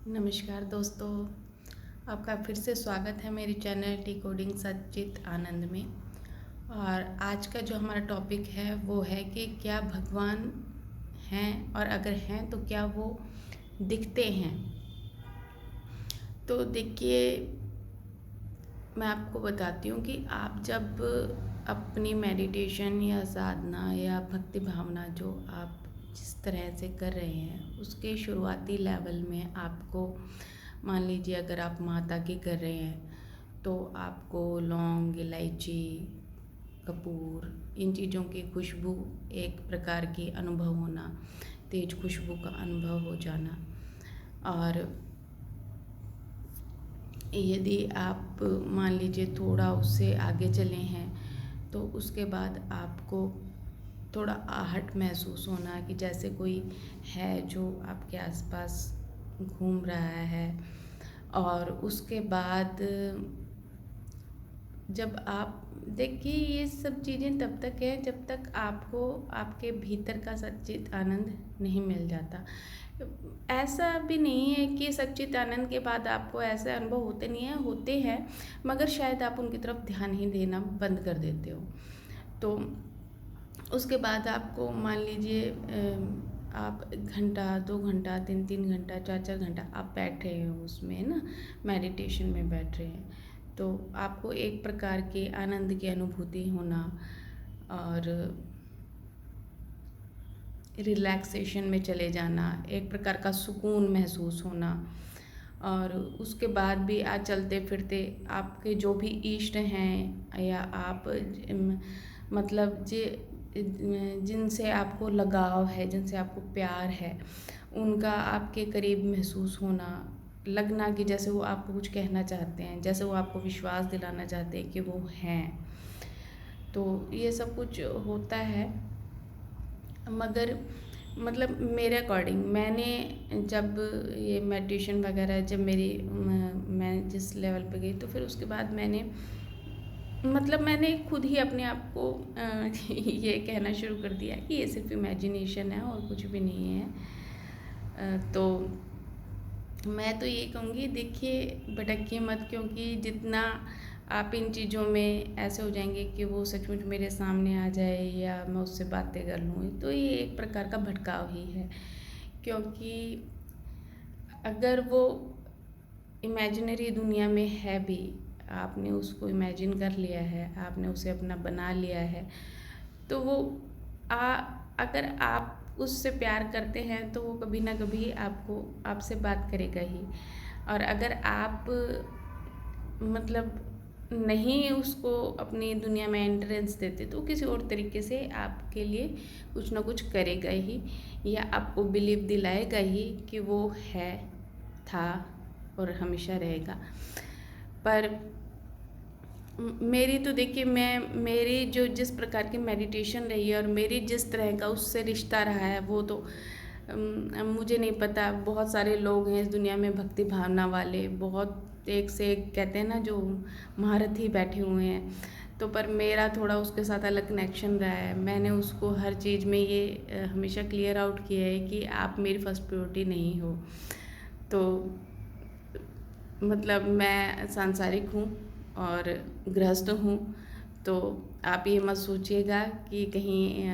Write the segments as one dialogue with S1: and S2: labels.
S1: नमस्कार दोस्तों, आपका फिर से स्वागत है मेरी चैनल डिकोडिंग सचित आनंद में। और आज का जो हमारा टॉपिक है वो है कि क्या भगवान हैं, और अगर हैं तो क्या वो दिखते हैं। तो देखिए, मैं आपको बताती हूँ कि आप जब अपनी मेडिटेशन या साधना या भक्ति भावना जो आप जिस तरह से कर रहे हैं उसके शुरुआती लेवल में आपको, मान लीजिए अगर आप माता की कर रहे हैं तो आपको लौंग, इलायची, कपूर, इन चीज़ों की खुशबू एक प्रकार की अनुभव होना, तेज खुशबू का अनुभव हो जाना। और यदि आप मान लीजिए थोड़ा उससे आगे चले हैं तो उसके बाद आपको थोड़ा आहट महसूस होना कि जैसे कोई है जो आपके आसपास घूम रहा है। और उसके बाद जब आप देखिए, ये सब चीज़ें तब तक है जब तक आपको आपके भीतर का सच्चित आनंद नहीं मिल जाता। ऐसा भी नहीं है कि सच्चित आनंद के बाद आपको ऐसे अनुभव होते नहीं हैं, होते हैं, मगर शायद आप उनकी तरफ ध्यान ही देना बंद कर देते हो। तो उसके बाद आपको मान लीजिए आप घंटा, 2 घंटा, 3-3 घंटा, 4-4 घंटा आप बैठ रहे हो उसमें ना, मेडिटेशन में बैठ रहे हैं, तो आपको एक प्रकार के आनंद की अनुभूति होना और रिलैक्सेशन में चले जाना, एक प्रकार का सुकून महसूस होना। और उसके बाद भी आज चलते फिरते आपके जो भी इष्ट हैं या आप मतलब जिनसे आपको लगाव है, जिनसे आपको प्यार है, उनका आपके करीब महसूस होना, लगना कि जैसे वो आपको कुछ कहना चाहते हैं, जैसे वो आपको विश्वास दिलाना चाहते हैं कि वो हैं। तो ये सब कुछ होता है। मगर मतलब मेरे अकॉर्डिंग मैंने जब ये मेडिटेशन वगैरह जब मैं जिस लेवल पे गई, तो फिर उसके बाद मैंने खुद ही अपने आप को ये कहना शुरू कर दिया कि ये सिर्फ इमेजिनेशन है और कुछ भी नहीं है। तो मैं तो ये कहूँगी, देखिए भटकिए मत, क्योंकि जितना आप इन चीज़ों में ऐसे हो जाएंगे कि वो सचमुच मेरे सामने आ जाए या मैं उससे बातें कर लूँ, तो ये एक प्रकार का भटकाव ही है। क्योंकि अगर वो इमेजिनरी दुनिया में है भी, आपने उसको इमेजिन कर लिया है, आपने उसे अपना बना लिया है, तो वो अगर आप उससे प्यार करते हैं तो वो कभी ना कभी आपसे बात करेगा ही। और अगर आप मतलब नहीं उसको अपनी दुनिया में एंट्रेंस देते तो किसी और तरीके से आपके लिए कुछ ना कुछ करेगा ही, या आपको बिलीव दिलाएगा ही कि वो है, था और हमेशा रहेगा। पर मेरी तो देखिए, मेरी जो जिस प्रकार की मेडिटेशन रही है और मेरी जिस तरह का उससे रिश्ता रहा है, वो तो मुझे नहीं पता। बहुत सारे लोग हैं इस दुनिया में भक्ति भावना वाले, बहुत एक से एक कहते हैं ना, जो महारथी बैठे हुए हैं। तो पर मेरा थोड़ा उसके साथ अलग कनेक्शन रहा है। मैंने उसको हर चीज़ में ये हमेशा क्लियर आउट किया है कि आप मेरी फर्स्ट प्रायोरिटी नहीं हो। तो मतलब मैं सांसारिक हूँ और गृहस्थ हूँ, तो आप ये मत सोचिएगा कि कहीं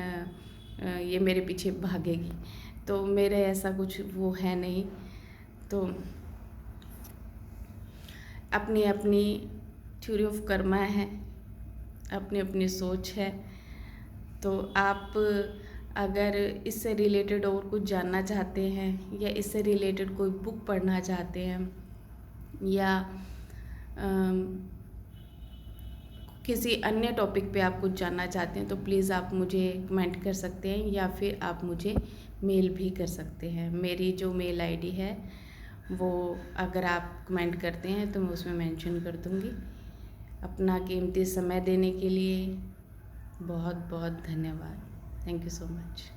S1: ये मेरे पीछे भागेगी। तो मेरे ऐसा कुछ वो है नहीं। तो अपनी अपनी थ्योरी ऑफ कर्मा है, अपनी अपनी सोच है। तो आप अगर इससे रिलेटेड और कुछ जानना चाहते हैं या इससे रिलेटेड कोई बुक पढ़ना चाहते हैं या किसी अन्य टॉपिक पे आप कुछ जानना चाहते हैं, तो प्लीज़ आप मुझे कमेंट कर सकते हैं या फिर आप मुझे मेल भी कर सकते हैं। मेरी जो मेल आईडी है वो अगर आप कमेंट करते हैं तो मैं उसमें मेंशन कर दूँगी। अपना कीमती समय देने के लिए बहुत बहुत धन्यवाद। Thank you so much.